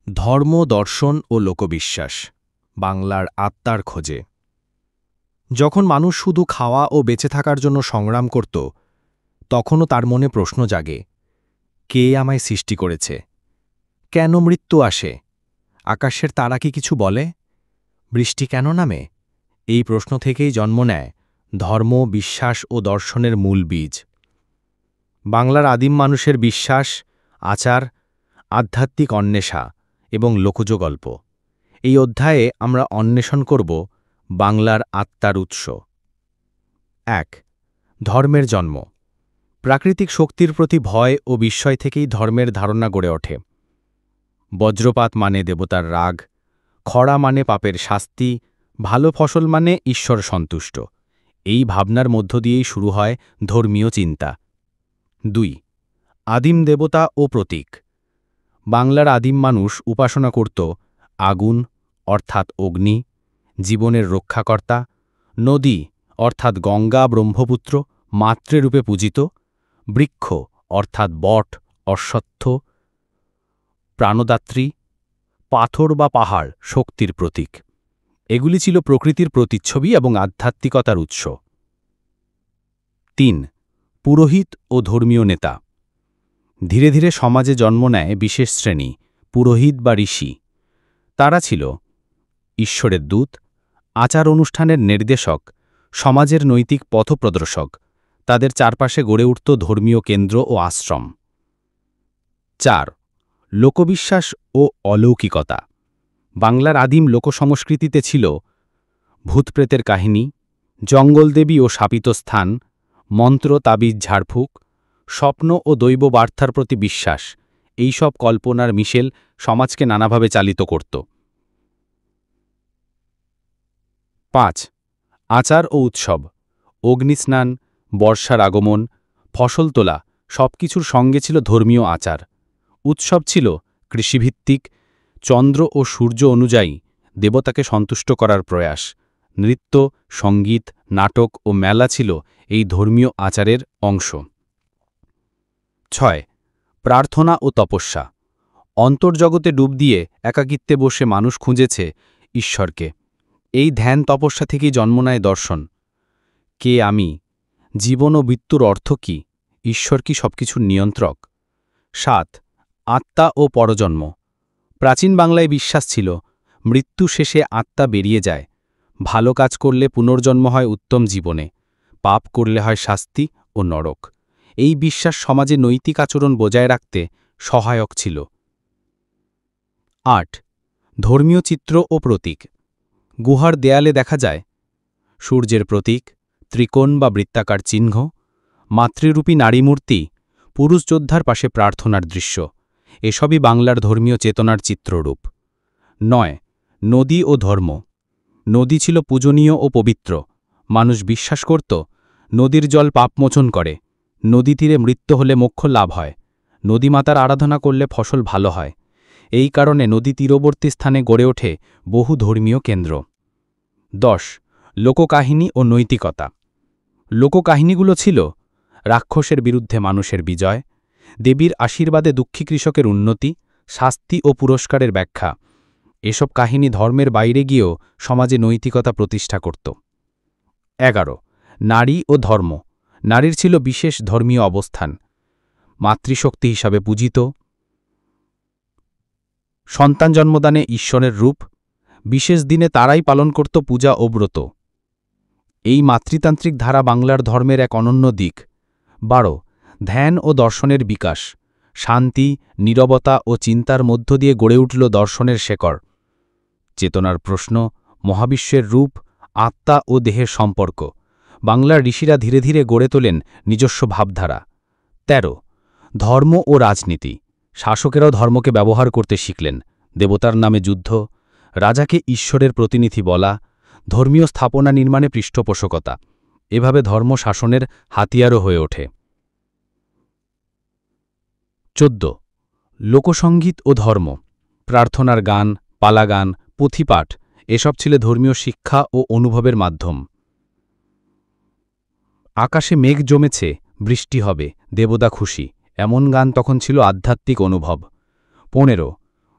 ধর্ম, দর্শন ও লোকবিশ্বাস বাংলার আত্মার খোঁজে। যখন মানুষ শুধু খাওয়া ও বেঁচে থাকার জন্য সংগ্রাম করত, তখনও তার মনে প্রশ্ন জাগে, কে আমায় সৃষ্টি করেছে? কেন মৃত্যু আসে? আকাশের তারা কি কিছু বলে? বৃষ্টি কেন নামে? এই প্রশ্ন থেকেই জন্ম নেয় ধর্ম, বিশ্বাস ও দর্শনের মূল বীজ। বাংলার আদিম মানুষের বিশ্বাস, আচার, আধ্যাত্মিক অন্বেষা এবং লোকজ গল্প। এই অধ্যায়ে আমরা অন্বেষণ করব বাংলার আত্মার উৎস। ১. ধর্মের জন্ম। প্রাকৃতিক শক্তির প্রতি ভয় ও বিস্ময় থেকেই ধর্মের ধারণা গড়ে ওঠে। বজ্রপাত মানে দেবতার রাগ, খরা মানে পাপের শাস্তি, ভালো ফসল মানে ঈশ্বর সন্তুষ্ট। এই ভাবনার মধ্য দিয়েই শুরু হয় ধর্মীয় চিন্তা। ২. আদিম দেবতা ও প্রতীক। বাংলার আদিম মানুষ উপাসনা করত আগুন অর্থাৎ অগ্নি, জীবনের রক্ষাকর্তা; নদী অর্থাৎ গঙ্গা ব্রহ্মপুত্র মাতৃরূপে পূজিত; বৃক্ষ অর্থাৎ বট অশ্বত্থ প্রাণদাত্রী; পাথর বা পাহাড় শক্তির প্রতীক। এগুলি ছিল প্রকৃতির প্রতিচ্ছবি এবং আধ্যাত্মিকতার উৎস। ৩. পুরোহিত ও ধর্মীয় নেতা। ধীরে ধীরে সমাজে জন্ম নেয় বিশেষ শ্রেণী, পুরোহিত বা ঋষি। তারা ছিল ঈশ্বরের দূত, আচার অনুষ্ঠানের নির্দেশক, সমাজের নৈতিক পথপ্রদর্শক। তাদের চারপাশে গড়ে উঠত ধর্মীয় কেন্দ্র ও আশ্রম। ৪. লোকবিশ্বাস ও অলৌকিকতা। বাংলার আদিম লোকসংস্কৃতিতে ছিল ভূতপ্রেতের কাহিনী, জঙ্গলদেবী ও শাপিত স্থান, মন্ত্র, তাবিজ, ঝাড়ফুঁক, স্বপ্ন ও দৈব বার্তার প্রতি বিশ্বাস। এইসব কল্পনার মিশেল সমাজকে নানাভাবে চালিত করত। ৫. আচার ও উৎসব। অগ্নিস্নান, বর্ষার আগমন, ফসল তোলা সবকিছুর সঙ্গে ছিল ধর্মীয় আচার। উৎসব ছিল কৃষিভিত্তিক, চন্দ্র ও সূর্য অনুযায়ী দেবতাকে সন্তুষ্ট করার প্রয়াস। নৃত্য, সঙ্গীত, নাটক ও মেলা ছিল এই ধর্মীয় আচারের অংশ। ৬. প্রার্থনা ও তপস্যা। অন্তর্জগতে ডুব দিয়ে একাকিত্বে বসে মানুষ খুঁজেছে ঈশ্বরকে। এই ধ্যান তপস্যা থেকেই জন্ম নেয় দর্শন। কে আমি? জীবন ও মৃত্যুর অর্থ কী? ঈশ্বর কি সবকিছুর নিয়ন্ত্রক? ৭. আত্মা ও পরজন্ম। প্রাচীন বাংলায় বিশ্বাস ছিল মৃত্যু শেষে আত্মা বেরিয়ে যায়। ভালো কাজ করলে পুনর্জন্ম হয় উত্তম জীবনে, পাপ করলে হয় শাস্তি ও নরক। এই বিশ্বাস সমাজে নৈতিক আচরণ বজায় রাখতে সহায়ক ছিল। ৮. ধর্মীয় চিত্র ও প্রতীক। গুহার দেয়ালে দেখা যায় সূর্যের প্রতীক, ত্রিকোণ বা বৃত্তাকার চিহ্ন, মাতৃরূপী নারী মূর্তি, পুরুষ যোদ্ধার পাশে প্রার্থনার দৃশ্য। এসবই বাংলার ধর্মীয় চেতনার চিত্ররূপ। ৯. নদী ও ধর্ম। নদী ছিল পূজনীয় ও পবিত্র। মানুষ বিশ্বাস করত নদীর জল পাপমোচন করে, নদী তীরে মৃত্যু হলে মোক্ষ লাভ হয়, নদীমাতার আরাধনা করলে ফসল ভালো হয়। এই কারণে নদী তীরবর্তী স্থানে গড়ে ওঠে বহু ধর্মীয় কেন্দ্র। ১০. লোককাহিনী ও নৈতিকতা। লোককাহিনীগুলো ছিল রাক্ষসের বিরুদ্ধে মানুষের বিজয়, দেবীর আশীর্বাদে দুঃখী কৃষকের উন্নতি, শাস্তি ও পুরস্কারের ব্যাখ্যা। এসব কাহিনী ধর্মের বাইরে গিয়েও সমাজে নৈতিকতা প্রতিষ্ঠা করত। ১১. নারী ও ধর্ম। নারীর ছিল বিশেষ ধর্মীয় অবস্থান, মাতৃশক্তি হিসাবে পূজিত, সন্তান জন্মদানে ঈশ্বরের রূপ। বিশেষ দিনে তারাই পালন করত পূজা ও ব্রত। এই মাতৃতান্ত্রিক ধারা বাংলার ধর্মের এক অনন্য দিক। ১২. ধ্যান ও দর্শনের বিকাশ। শান্তি, নীরবতা ও চিন্তার মধ্য দিয়ে গড়ে উঠল দর্শনের শেকড়। চেতনার প্রশ্ন, মহাবিশ্বের রূপ, আত্মা ও দেহের সম্পর্ক। বাংলার ঋষিরা ধীরে ধীরে গড়ে তোলেন নিজস্ব ভাবধারা। ১৩. ধর্ম ও রাজনীতি। শাসকেরাও ধর্মকে ব্যবহার করতে শিখলেন। দেবতার নামে যুদ্ধ, রাজাকে ঈশ্বরের প্রতিনিধি বলা, ধর্মীয় স্থাপনা নির্মাণে পৃষ্ঠপোষকতা। এভাবে ধর্ম শাসনের হাতিয়ারও হয়ে ওঠে। ১৪. লোকসঙ্গীত ও ধর্ম। প্রার্থনার গান, পালাগান, পুঁথিপাঠ এসব ছিল ধর্মীয় শিক্ষা ও অনুভবের মাধ্যম। আকাশে মেঘ জমেছে, বৃষ্টি হবে, দেবতা খুশি, এমন গান তখন ছিল আধ্যাত্মিক অনুভব। ১৫.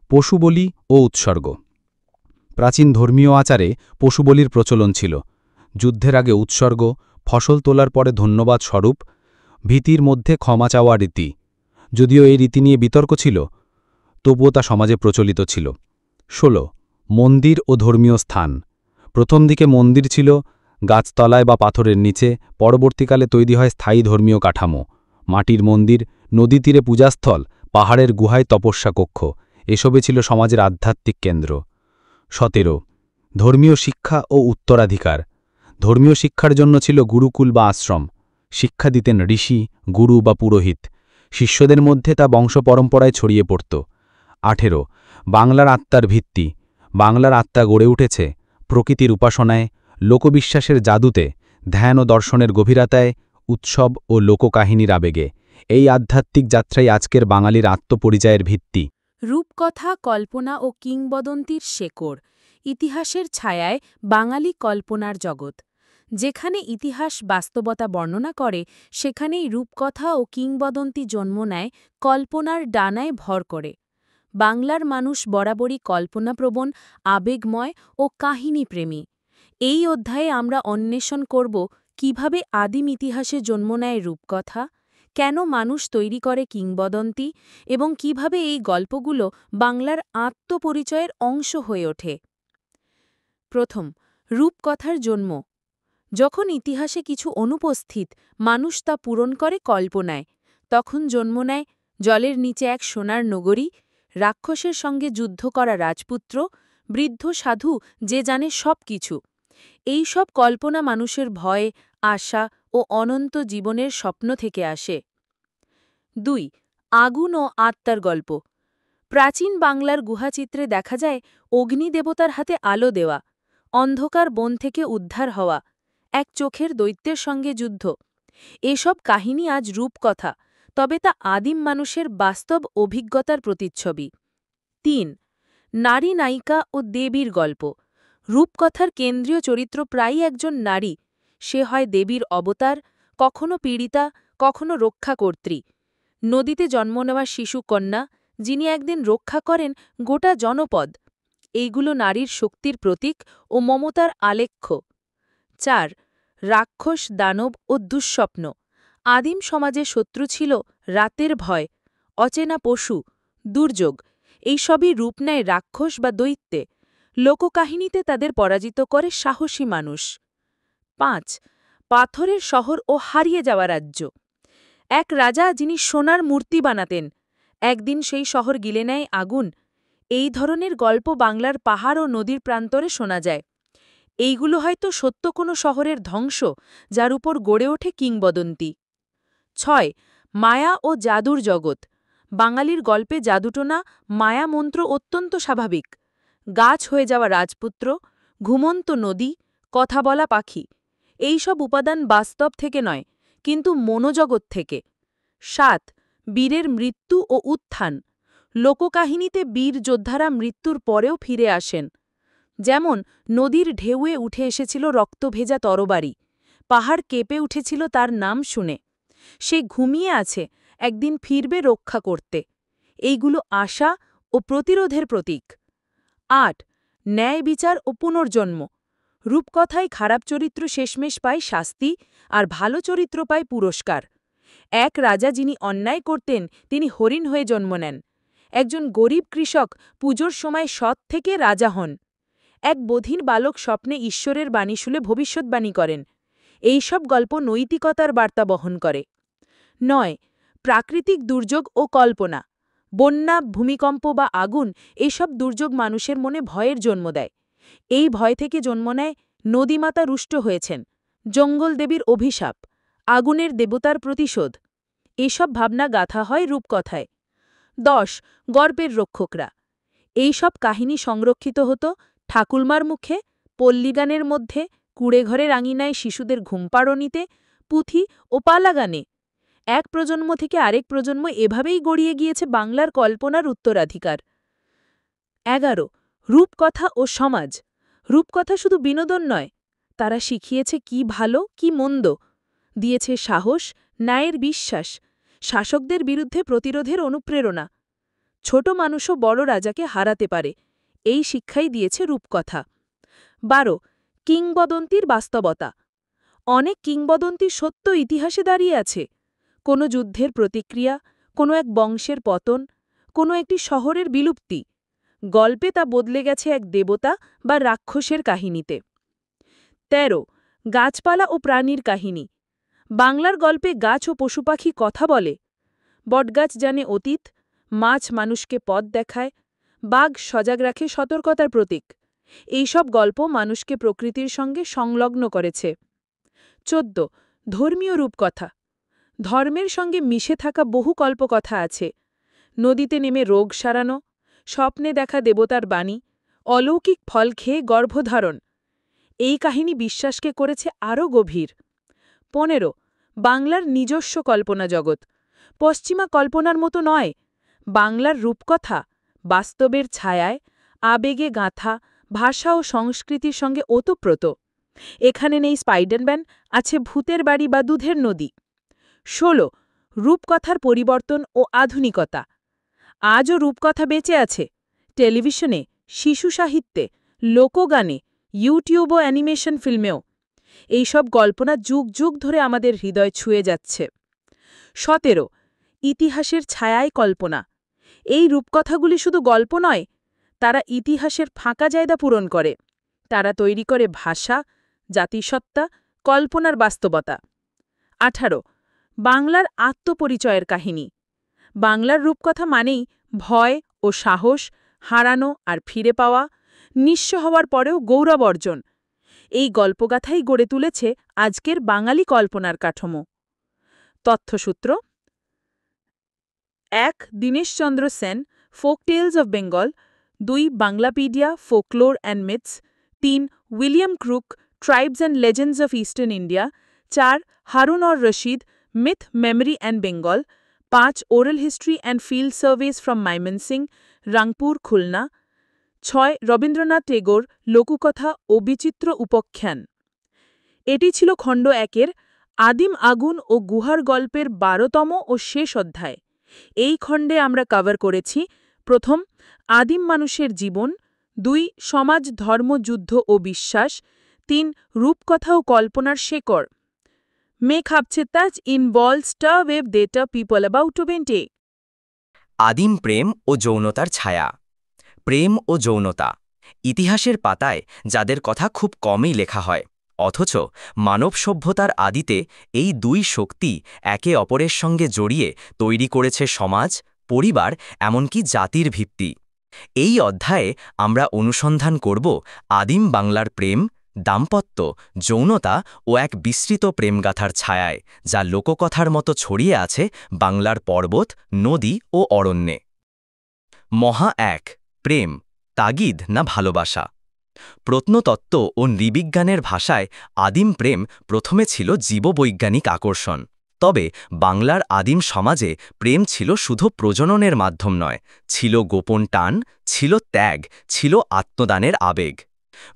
পশুবলি ও উৎসর্গ। প্রাচীন ধর্মীয় আচারে পশুবলির প্রচলন ছিল। যুদ্ধের আগে উৎসর্গ, ফসল তোলার পরে ধন্যবাদ স্বরূপ, ভীতির মধ্যে ক্ষমা চাওয়া রীতি। যদিও এই রীতি নিয়ে বিতর্ক ছিল, তবুও তা সমাজে প্রচলিত ছিল। ১৬ মন্দির ও ধর্মীয় স্থান। প্রথম দিকে মন্দির ছিল গাছতলায় বা পাথরের নিচে, পরবর্তীকালে তৈরি হয় স্থায়ী ধর্মীয় কাঠামো। মাটির মন্দির, নদী তীরে পূজাস্থল, পাহাড়ের গুহায় তপস্যা কক্ষ, এসবে ছিল সমাজের আধ্যাত্মিক কেন্দ্র। ১৭ ধর্মীয় শিক্ষা ও উত্তরাধিকার। ধর্মীয় শিক্ষার জন্য ছিল গুরুকুল বা আশ্রম। শিক্ষা দিতেন ঋষি, গুরু বা পুরোহিত। শিষ্যদের মধ্যে তা বংশ পরম্পরায় ছড়িয়ে পড়ত। ১৮ বাংলার আত্মার ভিত্তি। বাংলার আত্মা গড়ে উঠেছে প্রকৃতির উপাসনায়, লোকবিশ্বাসের জাদুতে, ধ্যান ও দর্শনের গভীরতায়, উৎসব ও লোককাহিনীর আবেগে। এই আধ্যাত্মিক যাত্রাই আজকের বাঙালির আত্মপরিচয়ের ভিত্তি। রূপকথা, কল্পনা ও কিংবদন্তির শেকড়। ইতিহাসের ছায়ায় বাঙালি কল্পনার জগৎ। যেখানে ইতিহাস বাস্তবতা বর্ণনা করে, সেখানেই রূপকথা ও কিংবদন্তি জন্ম নেয় কল্পনার ডানায় ভর করে। বাংলার মানুষ বরাবরই কল্পনাপ্রবণ, আবেগময় ও কাহিনীপ্রেমী। এই অধ্যায়ে আমরা অন্বেষণ করব কিভাবে আদিম ইতিহাসে জন্ম নেয় রূপকথা, কেন মানুষ তৈরি করে কিংবদন্তি এবং কিভাবে এই গল্পগুলো বাংলার আত্মপরিচয়ের অংশ হয়ে ওঠে। প্রথম, রূপকথার জন্ম। যখন ইতিহাসে কিছু অনুপস্থিত, মানুষ তা পূরণ করে কল্পনায়। তখন জন্ম নেয় জলের নিচে এক সোনার নগরী, রাক্ষসের সঙ্গে যুদ্ধ করা রাজপুত্র, বৃদ্ধ সাধু যে জানে সব কিছু। এই সব কল্পনা মানুষের ভয়, আশা ও অনন্ত জীবনের স্বপ্ন থেকে আসে। ২ আগুন ও আত্মার গল্প। প্রাচীন বাংলার গুহাচিত্রে দেখা যায় অগ্নিদেবতার হাতে আলো দেওয়া, অন্ধকার বন থেকে উদ্ধার হওয়া, এক চোখের দৈত্যের সঙ্গে যুদ্ধ। এসব কাহিনী আজ রূপকথা, তবে তা আদিম মানুষের বাস্তব অভিজ্ঞতার প্রতিচ্ছবি। ৩ নারী নায়িকা ও দেবীর গল্প। রূপকথার কেন্দ্রীয় চরিত্র প্রায়ই একজন নারী। সে হয় দেবীর অবতার, কখনো পীড়িতা, কখনো রক্ষাকর্ত্রী। নদীতে জন্ম নেওয়া শিশু কন্যা, যিনি একদিন রক্ষা করেন গোটা জনপদ। এইগুলো নারীর শক্তির প্রতীক ও মমতার আলেখ্য। ৪ রাক্ষস, দানব ও দুঃস্বপ্ন। আদিম সমাজে শত্রু ছিল রাতের ভয়, অচেনা পশু, দুর্যোগ। এইসবই রূপ নেয় রাক্ষস বা দৈত্যে। লোককাহিনীতে তাদের পরাজিত করে সাহসী মানুষ। ৫ পাথরের শহর ও হারিয়ে যাওয়া রাজ্য। এক রাজা, যিনি সোনার মূর্তি বানাতেন, একদিন সেই শহর গিলে নেয় আগুন। এই ধরনের গল্প বাংলার পাহাড় ও নদীর প্রান্তরে শোনা যায়। এইগুলো হয়তো সত্য কোনো শহরের ধ্বংস, যার উপর গড়ে ওঠে কিংবদন্তি। ৬ মায়া ও জাদুর জগৎ। বাঙালির গল্পে জাদুটোনা, মায়া মন্ত্র অত্যন্ত স্বাভাবিক। গাছ হয়ে যাওয়া রাজপুত্র, ঘুমন্ত নদী, কথা বলা পাখি, এই সব উপাদান বাস্তব থেকে নয়, কিন্তু মনোজগৎ থেকে। ৭ বীরের মৃত্যু ও উত্থান। লোককাহিনীতে বীর যোদ্ধারা মৃত্যুর পরেও ফিরে আসেন। যেমন নদীর ঢেউয়ে উঠে এসেছিল রক্তভেজা তরবারি, পাহাড় কেঁপে উঠেছিল তার নাম শুনে। সে ঘুমিয়ে আছে, একদিন ফিরবে রক্ষা করতে। এইগুলো আশা ও প্রতিরোধের প্রতীক। ৮ ন্যায় বিচার ও পুনর্জন্ম। রূপকথায় খারাপ চরিত্র শেষমেশ পায় শাস্তি, আর ভালো চরিত্র পায় পুরস্কার। এক রাজা, যিনি অন্যায় করতেন, তিনি হরিণ হয়ে জন্ম নেন। একজন গরিব কৃষক পুজোর সময় সৎ থেকে রাজা হন। এক বধির বালক স্বপ্নে ঈশ্বরের বাণী শুনে ভবিষ্যৎবাণী করেন। এই সব গল্প নৈতিকতার বার্তা বহন করে। ৯ প্রাকৃতিক দুর্যোগ ও কল্পনা। বন্যা, ভূমিকম্প বা আগুন, এসব দুর্যোগ মানুষের মনে ভয়ের জন্ম দেয়। এই ভয় থেকে জন্ম নেয় নদীমাতা রুষ্ট হয়েছেন, জঙ্গল দেবীর অভিশাপ, আগুনের দেবতার প্রতিশোধ। এসব ভাবনা গাঁথা হয় রূপকথায়। ১০ গর্বের রক্ষকরা। এই সব কাহিনী সংরক্ষিত হতো ঠাকুরমার মুখে, পল্লীগানের মধ্যে, কুড়েঘরের আঙিনায় শিশুদের ঘুমপাড়নিতে, পুঁথি ও পালাগানে। এক প্রজন্ম থেকে আরেক প্রজন্ম এভাবেই গড়িয়ে গিয়েছে বাংলার কল্পনার উত্তরাধিকার। ১১ রূপকথা ও সমাজ। রূপকথা শুধু বিনোদন নয়, তারা শিখিয়েছে কি ভালো কি মন্দ, দিয়েছে সাহস, ন্যায়ের বিশ্বাস, শাসকদের বিরুদ্ধে প্রতিরোধের অনুপ্রেরণা। ছোট মানুষও বড় রাজাকে হারাতে পারে, এই শিক্ষাই দিয়েছে রূপকথা। 12 কিংবদন্তির বাস্তবতা। অনেক কিংবদন্তি সত্য ইতিহাসে দাঁড়িয়ে আছে। কোনো যুদ্ধের প্রতিক্রিয়া, কোনো এক বংশের পতন, কোনো একটি শহরের বিলুপ্তি, গল্পে তা বদলে গেছে এক দেবতা বা রাক্ষসের কাহিনীতে। 13 গাছপালা ও প্রাণীর কাহিনী। বাংলার গল্পে গাছ ও পশুপাখি কথা বলে। বটগাছ জানে অতীত, মাছ মানুষকে পথ দেখায়, বাঘ সজাগ রাখে সতর্কতার প্রতীক। এইসব গল্প মানুষকে প্রকৃতির সঙ্গে সংলগ্ন করেছে। 14 ধর্মীয় রূপকথা। ধর্মের সঙ্গে মিশে থাকা বহু কল্পকথা আছে। নদীতে নেমে রোগ সারানো, স্বপ্নে দেখা দেবতার বাণী, অলৌকিক ফল খেয়ে গর্ভধারণ। এই কাহিনী বিশ্বাসকে করেছে আরও গভীর। 15 বাংলার নিজস্ব কল্পনা জগৎ। পশ্চিমা কল্পনার মতো নয়, বাংলার রূপকথা বাস্তবের ছায়ায়, আবেগে গাঁথা, ভাষা ও সংস্কৃতির সঙ্গে ওতপ্রোত। এখানে নেই স্পাইডারম্যান, আছে ভূতের বাড়ি বা দুধের নদী। 16 রূপকথার পরিবর্তন ও আধুনিকতা। আজও রূপকথা বেঁচে আছে, টেলিভিশনে, শিশু সাহিত্যে, লোকগানে, ইউটিউব ও অ্যানিমেশন ফিল্মেও। এইসব কল্পনা যুগ যুগ ধরে আমাদের হৃদয় ছুঁয়ে যাচ্ছে। 17 ইতিহাসের ছায়ায় কল্পনা। এই রূপকথাগুলি শুধু গল্প নয়, তারা ইতিহাসের ফাঁকা জায়গা পূরণ করে। তারা তৈরি করে ভাষা, জাতিসত্তা, কল্পনার বাস্তবতা। 18 বাংলার আত্মপরিচয়ের কাহিনী। বাংলার রূপকথা মানেই ভয় ও সাহস, হারানো আর ফিরে পাওয়া, নিঃস্ব হওয়ার পরেও গৌরব অর্জন। এই গল্পগাথাই গড়ে তুলেছে আজকের বাঙালি কল্পনার কাঠামো। তথ্যসূত্র: 1 Dineshchandra Sen, folk tales of Bengal. 2 Banglapedia, folklore and myths. 3 William Crooke, tribes and legends of eastern India. 4 Harun or Rashid, myth, memory and Bengal. 5 oral history and field surveys from Mymensingh, Rangpur, Khulna. 6 Rabindranath Tagore, লোককথা ও বিচিত্র উপাখ্যান। এটি ছিল খণ্ড 1-এর আদিম আগুন ও গুহার গল্পের 12তম ও শেষ অধ্যায়। এই খণ্ডে আমরা কভার করেছি: প্রথম, আদিম মানুষের জীবন। 2 সমাজ, ধর্ম, যুদ্ধ ও বিশ্বাস। 3 রূপকথা ও কল্পনার শেকড়। মেক হাবছেতাজ involve star wave data people about to বেন্টে। আদিম প্রেম ও যৌনতার ছায়া। প্রেম ও যৌনতা ইতিহাসের পাতায় যাদের কথা খুব কমই লেখা হয়, অথচ মানব সভ্যতার আদিতে এই দুই শক্তি একে অপরের সঙ্গে জড়িয়ে তৈরি করেছে সমাজ, পরিবার, এমনকি জাতির ভিত্তি। এই অধ্যায়ে আমরা অনুসন্ধান করব আদিম বাংলার প্রেম, দাম্পত্য, যৌনতা ও এক বিস্তৃত প্রেমগাথার ছায়ায়, যা লোককথার মতো ছড়িয়ে আছে বাংলার পর্বত, নদী ও অরণ্যে। মহা 1 প্রেম, তাগিদ না ভালোবাসা। প্রত্নতত্ত্ব ও নৃবিজ্ঞানের ভাষায় আদিম প্রেম প্রথমে ছিল জীববৈজ্ঞানিক আকর্ষণ। তবে বাংলার আদিম সমাজে প্রেম ছিল শুধু প্রজননের মাধ্যম নয়, ছিল গোপন টান, ছিল ত্যাগ, ছিল আত্মদানের আবেগ।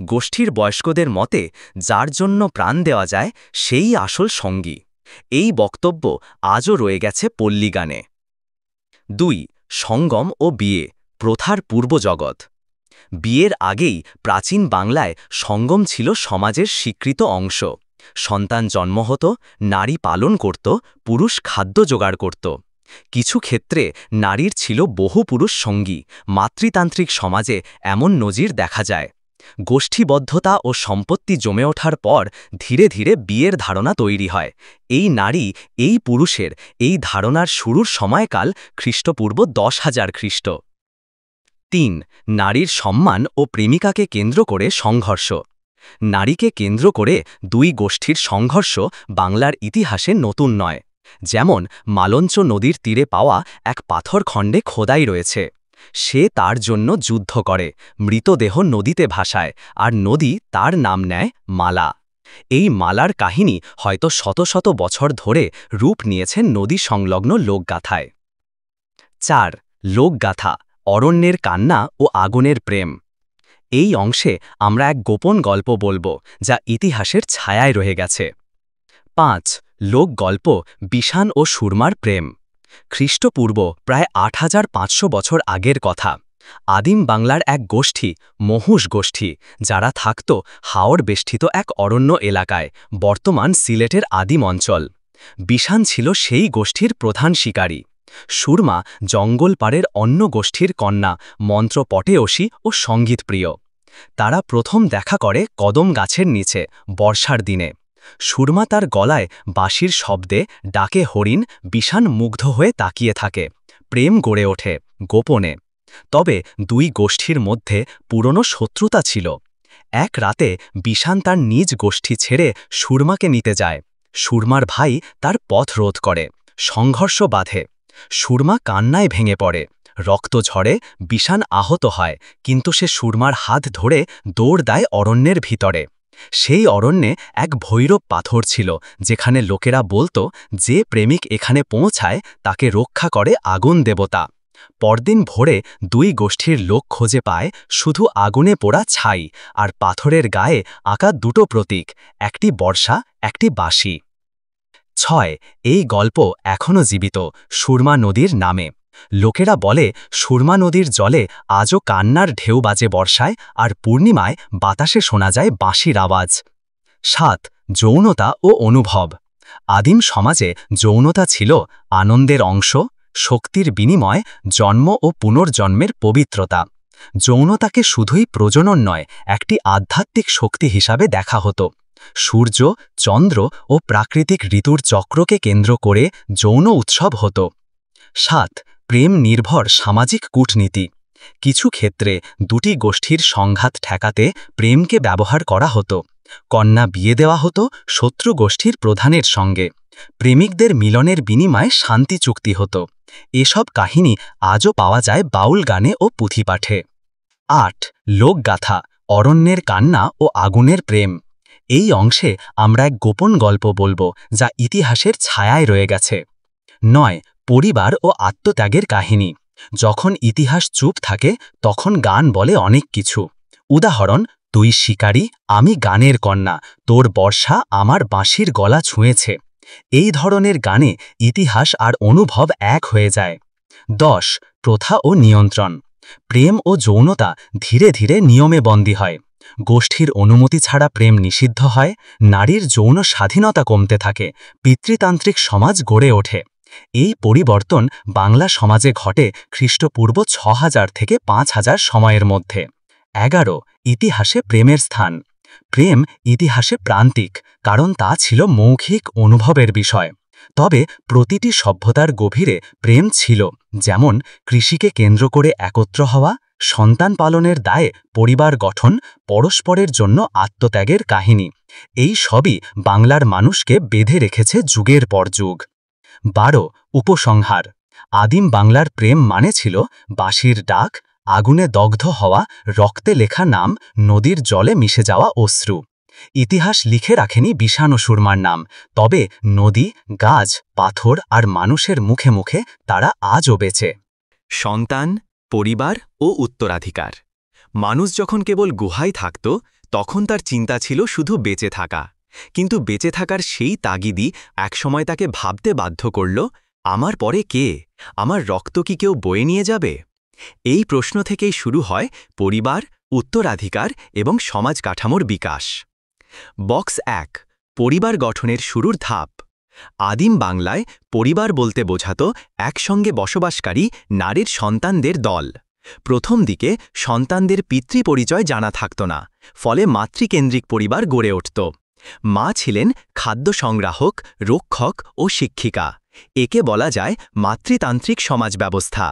গোষ্ঠীর বয়স্কদের মতে যার জন্য প্রাণ দেওয়া যায় সেই আসল সঙ্গী। এই বক্তব্য আজও রয়ে গেছে পল্লীগানে। 2 সঙ্গম ও বিয়ে, প্রথার পূর্বজগৎ। বিয়ের আগেই প্রাচীন বাংলায় সঙ্গম ছিল সমাজের স্বীকৃত অংশ। সন্তান জন্ম হতো, নারী পালন করত, পুরুষ খাদ্য জোগাড় করত। কিছু ক্ষেত্রে নারীর ছিল বহু পুরুষ সঙ্গী। মাতৃতান্ত্রিক সমাজে এমন নজির দেখা যায়। গোষ্ঠীবদ্ধতা ও সম্পত্তি জমে ওঠার পর ধীরে ধীরে বিয়ের ধারণা তৈরি হয়। এই নারী, এই পুরুষের এই ধারণার শুরুর সময়কাল খ্রিস্টপূর্ব 10,000 খ্রিস্ট। 3 নারীর সম্মান ও প্রেমিকাকে কেন্দ্র করে সংঘর্ষ। নারীকে কেন্দ্র করে দুই গোষ্ঠীর সংঘর্ষ বাংলার ইতিহাসে নতুন নয়। যেমন মালঞ্চ নদীর তীরে পাওয়া এক পাথরখণ্ডে খোদাই রয়েছে। সে তার জন্য যুদ্ধ করে, মৃতদেহ নদীতে ভাসায়, আর নদী তার নাম নেয় মালা। এই মালার কাহিনী হয়তো শত শত বছর ধরে রূপ নিয়েছে নদী সংলগ্ন লোকগাথায়। 4 লোকগাথা, অরণ্যের কান্না ও আগুনের প্রেম। এই অংশে আমরা এক গোপন গল্প বলবো, যা ইতিহাসের ছায়ায় রয়ে গেছে। 5 লোকগল্প, বিষাণ ও সুরমার প্রেম। খ্রিস্টপূর্ব প্রায় ৮৫০০ বছর আগের কথা। আদিম বাংলার এক গোষ্ঠী, মহুশ গোষ্ঠী, যারা থাকত হাওর বেষ্টিত এক অরণ্য এলাকায়, বর্তমান সিলেটের আদিম অঞ্চল। বিশান ছিল সেই গোষ্ঠীর প্রধান শিকারী। সুরমা জঙ্গল পাড়ের অন্য গোষ্ঠীর কন্যা, মন্ত্র পটেয়সী ও সঙ্গীতপ্রিয়। তারা প্রথম দেখা করে কদম গাছের নিচে বর্ষার দিনে। সুরমা তার গলায় বাঁশির শব্দে ডাকে হরিণ, বিশান মুগ্ধ হয়ে তাকিয়ে থাকে। প্রেম গড়ে ওঠে গোপনে। তবে দুই গোষ্ঠীর মধ্যে পুরনো শত্রুতা ছিল। এক রাতে বিশান তার নিজ গোষ্ঠী ছেড়ে সুরমাকে নিতে যায়। সুরমার ভাই তার পথ রোধ করে। সংঘর্ষ বাধে। সুরমা কান্নায় ভেঙে পড়ে। রক্ত ঝরে, বিশান আহত হয়, কিন্তু সে সুরমার হাত ধরে দৌড় দেয় অরণ্যের ভিতরে। সেই অরণ্যে এক ভৈরব পাথর ছিল, যেখানে লোকেরা বলতো যে প্রেমিক এখানে পৌঁছায় তাকে রক্ষা করে আগুন দেবতা। পরদিন ভোরে দুই গোষ্ঠীর লোক খুঁজে পায় শুধু আগুনে পোড়া ছাই আর পাথরের গায়ে আঁকা দুটো প্রতীক, একটি বর্ষা, একটি বাঁশি। ৬. এই গল্প এখনও জীবিত সুরমা নদীর নামে। লোকেরা বলে সুরমা নদীর জলে আজও কান্নার ঢেউ বাজে বর্ষায়, আর পূর্ণিমায় বাতাসে শোনা যায় বাঁশির আওয়াজ। ৭. যৌনতা ও অনুভব। আদিম সমাজে যৌনতা ছিল আনন্দের অংশ, শক্তির বিনিময়, জন্ম ও পুনর্জন্মের পবিত্রতা। যৌনতাকে শুধুই প্রজনন নয়, একটি আধ্যাত্মিক শক্তি হিসাবে দেখা হতো। সূর্য, চন্দ্র ও প্রাকৃতিক ঋতুর চক্রকে কেন্দ্র করে যৌন উৎসব হতো। ৭. প্রেম নির্ভর সামাজিক কূটনীতি। কিছু ক্ষেত্রে দুটি গোষ্ঠীর সংঘাত ঠেকাতে প্রেমকে ব্যবহার করা হতো। কন্যা বিয়ে দেওয়া হতো শত্রু গোষ্ঠীর প্রধানের সঙ্গে। প্রেমিকদের মিলনের বিনিময়ে শান্তি চুক্তি হতো। এসব কাহিনী আজও পাওয়া যায় বাউল গানে ও পুঁথিপাঠে। ৮. লোকগাথা, অরণ্যের কান্না ও আগুনের প্রেম। এই অংশে আমরা এক গোপন গল্প বলবো, যা ইতিহাসের ছায়ায় রয়ে গেছে। ৯. পরিবার ও আত্মত্যাগের কাহিনী। যখন ইতিহাস চুপ থাকে তখন গান বলে অনেক কিছু। উদাহরণ: তুই শিকারী, আমি গানের কন্যা, তোর বর্ষা আমার বাঁশির গলা ছুঁয়েছে। এই ধরনের গানে ইতিহাস আর অনুভব এক হয়ে যায়। ১০. প্রথা ও নিয়ন্ত্রণ। প্রেম ও যৌনতা ধীরে ধীরে নিয়মে বন্দী হয়। গোষ্ঠীর অনুমতি ছাড়া প্রেম নিষিদ্ধ হয়। নারীর যৌন স্বাধীনতা কমতে থাকে। পিতৃতান্ত্রিক সমাজ গড়ে ওঠে। এই পরিবর্তন বাংলা সমাজে ঘটে খ্রিস্টপূর্ব ৬০০০ থেকে ৫০০০ সময়ের মধ্যে। ১১. ইতিহাসে প্রেমের স্থান। প্রেম ইতিহাসে প্রান্তিক, কারণ তা ছিল মৌখিক অনুভবের বিষয়। তবে প্রতিটি সভ্যতার গভীরে প্রেম ছিল, যেমন কৃষিকে কেন্দ্র করে একত্র হওয়া, সন্তান পালনের দায়ে পরিবার গঠন, পরস্পরের জন্য আত্মত্যাগের কাহিনী। এই সবই বাংলার মানুষকে বেঁধে রেখেছে যুগের পর যুগ। ১২. উপসংহার। আদিম বাংলার প্রেম মানে ছিল বাঁশির ডাক, আগুনে দগ্ধ হওয়া, রক্তে লেখা নাম, নদীর জলে মিশে যাওয়া অশ্রু। ইতিহাস লিখে রাখেনি বিশান ও সুরমার নাম, তবে নদী, গাছ, পাথর আর মানুষের মুখে মুখে তারা আজও বেঁচে। সন্তান, পরিবার ও উত্তরাধিকার। মানুষ যখন কেবল গুহায় থাকত, তখন তার চিন্তা ছিল শুধু বেঁচে থাকা। কিন্তু বেঁচে থাকার সেই তাগিদই একসময় তাকে ভাবতে বাধ্য করল, আমার পরে কে? আমার রক্ত কি কেউ বয়ে নিয়ে যাবে? এই প্রশ্ন থেকেই শুরু হয় পরিবার, উত্তরাধিকার এবং সমাজ কাঠামোর বিকাশ। বক্স ১. পরিবার গঠনের শুরুর ধাপ। আদিম বাংলায় পরিবার বলতে বোঝাত একসঙ্গে বসবাসকারী নারীর সন্তানদের দল। প্রথম দিকে সন্তানদের পিতৃপরিচয় জানা থাকত না, ফলে মাতৃকেন্দ্রিক পরিবার গড়ে উঠত। মা ছিলেন খাদ্য সংগ্রাহক, রক্ষক ও শিক্ষিকা। একে বলা যায় মাতৃতান্ত্রিক সমাজ ব্যবস্থা।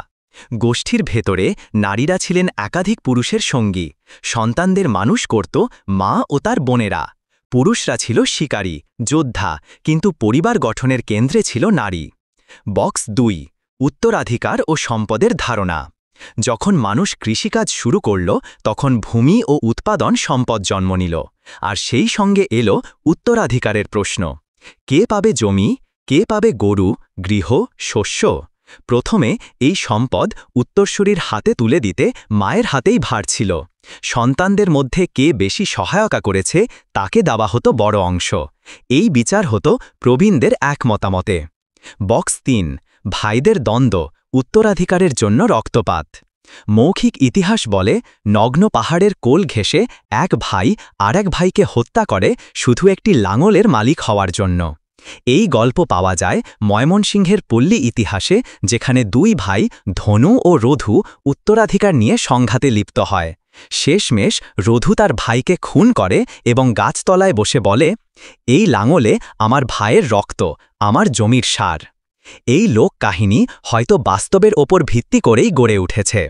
গোষ্ঠীর ভেতরে নারীরা ছিলেন একাধিক পুরুষের সঙ্গী। সন্তানদের মানুষ করত মা ও তার বোনেরা। পুরুষরা ছিল শিকারী, যোদ্ধা, কিন্তু পরিবার গঠনের কেন্দ্রে ছিল নারী। বক্স ২. উত্তরাধিকার ও সম্পদের ধারণা। যখন মানুষ কৃষিকাজ শুরু করল, তখন ভূমি ও উৎপাদন সম্পদ জন্ম নিল, আর সেই সঙ্গে এলো উত্তরাধিকারের প্রশ্ন। কে পাবে জমি? কে পাবে গরু, গৃহ, শস্য? প্রথমে এই সম্পদ উত্তরসূরির হাতে তুলে দিতে মায়ের হাতেই ভার ছিল। সন্তানদের মধ্যে কে বেশি সহায়তা করেছে তাকে দেওয়া হতো বড় অংশ। এই বিচার হতো প্রবীণদের এক মতামতে। বক্স ৩. ভাইদের দ্বন্দ্ব, উত্তরাধিকারের জন্য রক্তপাত। মৌখিক ইতিহাস বলে নগ্ন পাহাড়ের কোল ঘেঁষে এক ভাই আরেক ভাইকে হত্যা করে শুধু একটি লাঙলের মালিক হওয়ার জন্য। এই গল্প পাওয়া যায় ময়মনসিংহের পল্লী ইতিহাসে, যেখানে দুই ভাই ধনু ও রধু উত্তরাধিকার নিয়ে সংঘাতে লিপ্ত হয়। শেষমেশ রধু তার ভাইকে খুন করে এবং গাছতলায় বসে বলে, এই লাঙলে আমার ভাইয়ের রক্ত, আমার জমির সার। এই লোক কাহিনী হয়তো বাস্তবের ওপর ভিত্তি করেই গড়ে উঠেছে।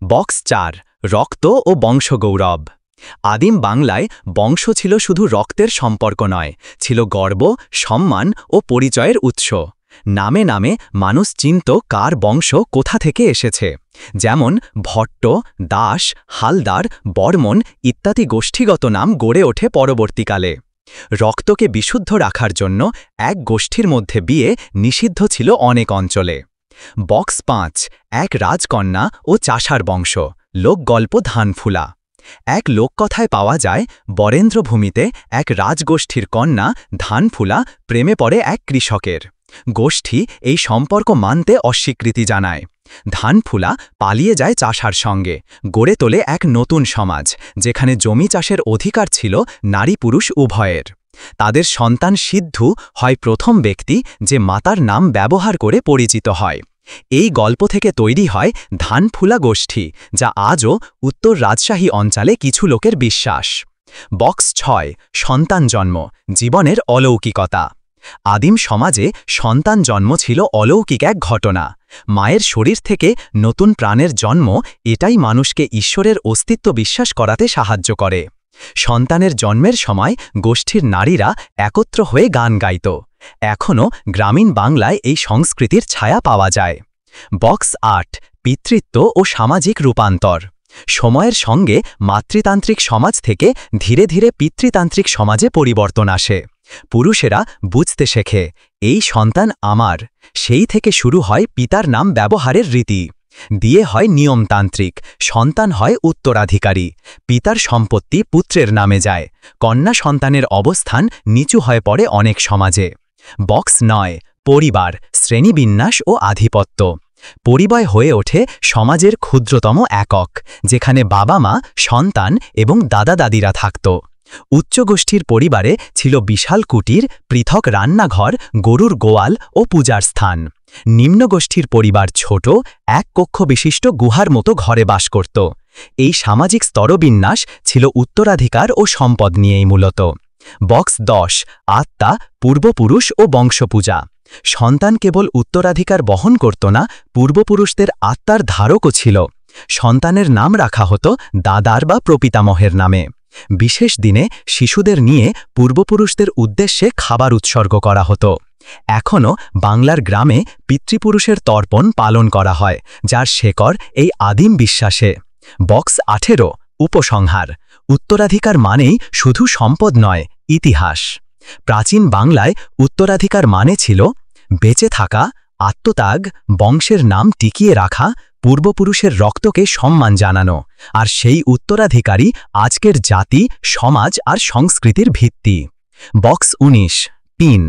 বক্স 4, রক্ত ও বংশগৌরব। আদিম বাংলায় বংশ ছিল শুধু রক্তের সম্পর্ক নয়, ছিল গর্ব, সম্মান ও পরিচয়ের উৎস। নামে নামে মানুষ চিনত কার বংশ কোথা থেকে এসেছে। যেমন ভট্ট, দাস, হালদার, বর্মন ইত্যাদি গোষ্ঠীগত নাম গড়ে ওঠে পরবর্তীকালে। রক্তকে বিশুদ্ধ রাখার জন্য এক গোষ্ঠীর মধ্যে বিয়ে নিষিদ্ধ ছিল অনেক অঞ্চলে। বক্স 5, এক রাজকন্যা ও চাষার বংশ। লোকগল্প ধানফুলা। এক লোককথায় পাওয়া যায়, বরেন্দ্রভূমিতে এক রাজগোষ্ঠীর কন্যা ধানফুলা প্রেমে পড়ে এক কৃষকের। গোষ্ঠী এই সম্পর্ক মানতে অস্বীকৃতি জানায়। ধানফুলা পালিয়ে যায় চাষার সঙ্গে, গড়ে তোলে এক নতুন সমাজ, যেখানে জমি চাষের অধিকার ছিল নারী পুরুষ উভয়ের। তাদের সন্তান সিদ্ধু হয় প্রথম ব্যক্তি যে মাতার নাম ব্যবহার করে পরিচিত হয়। এই গল্প থেকে তৈরি হয় ধানফুলা গোষ্ঠী, যা আজও উত্তর রাজশাহী অঞ্চলে কিছু লোকের বিশ্বাস। বক্স 6, সন্তান জন্ম, জীবনের অলৌকিকতা। আদিম সমাজে সন্তান জন্ম ছিল অলৌকিক এক ঘটনা। মায়ের শরীর থেকে নতুন প্রাণের জন্ম, এটাই মানুষকে ঈশ্বরের অস্তিত্ব বিশ্বাস করাতে সাহায্য করে। সন্তানের জন্মের সময় গোষ্ঠীর নারীরা একত্র হয়ে গান গাইত। এখনও গ্রামীণ বাংলায় এই সংস্কৃতির ছায়া পাওয়া যায়। বক্স 8, পিতৃত্ব ও সামাজিক রূপান্তর। সময়ের সঙ্গে মাতৃতান্ত্রিক সমাজ থেকে ধীরে ধীরে পিতৃতান্ত্রিক সমাজে পরিবর্তন আসে। পুরুষেরা বুঝতে শেখে, এই সন্তান আমার। সেই থেকে শুরু হয় পিতার নাম ব্যবহারের রীতি। দিয়ে হয় নিয়মতান্ত্রিক, সন্তান হয় উত্তরাধিকারী। পিতার সম্পত্তি পুত্রের নামে যায়। কন্যা সন্তানের অবস্থান নিচু হয়ে পড়ে অনেক সমাজে। বক্স 9, পরিবার, শ্রেণীবিন্যাস ও আধিপত্য। পরিবার হয়ে ওঠে সমাজের ক্ষুদ্রতম একক, যেখানে বাবা মা, সন্তান এবং দাদা দাদিরা থাকত। উচ্চগোষ্ঠীর পরিবারে ছিল বিশাল কুটির, পৃথক রান্নাঘর, গরুর গোয়াল ও পূজার স্থান। নিম্নগোষ্ঠীর পরিবার ছোট, এক কক্ষ বিশিষ্ট গুহার মতো ঘরে বাস করত। এই সামাজিক স্তরবিন্যাস ছিল উত্তরাধিকার ও সম্পদ নিয়েই মূলত। বক্স 10, আত্মা, পূর্বপুরুষ ও বংশপূজা। সন্তান কেবল উত্তরাধিকার বহন করত না, পূর্বপুরুষদের আত্মার ধারকও ছিল। সন্তানের নাম রাখা হতো দাদার বা প্রপিতামহের নামে। বিশেষ দিনে শিশুদের নিয়ে পূর্বপুরুষদের উদ্দেশ্যে খাবার উৎসর্গ করা হতো। এখনও বাংলার গ্রামে পিতৃপুরুষের তর্পণ পালন করা হয়, যার শেকড় এই আদিম বিশ্বাসে। বক্স 18, উপসংহার। উত্তরাধিকার মানেই শুধু সম্পদ নয়, ইতিহাস। প্রাচীন বাংলায় উত্তরাধিকার মানে ছিল বেঁচে থাকা, আত্মত্যাগ, বংশের নাম টিকিয়ে রাখা, পূর্বপুরুষের রক্তকে সম্মান জানানো। আর সেই উত্তরাধিকারী আজকের জাতি, সমাজ আর সংস্কৃতির ভিত্তি। Box 19, pin.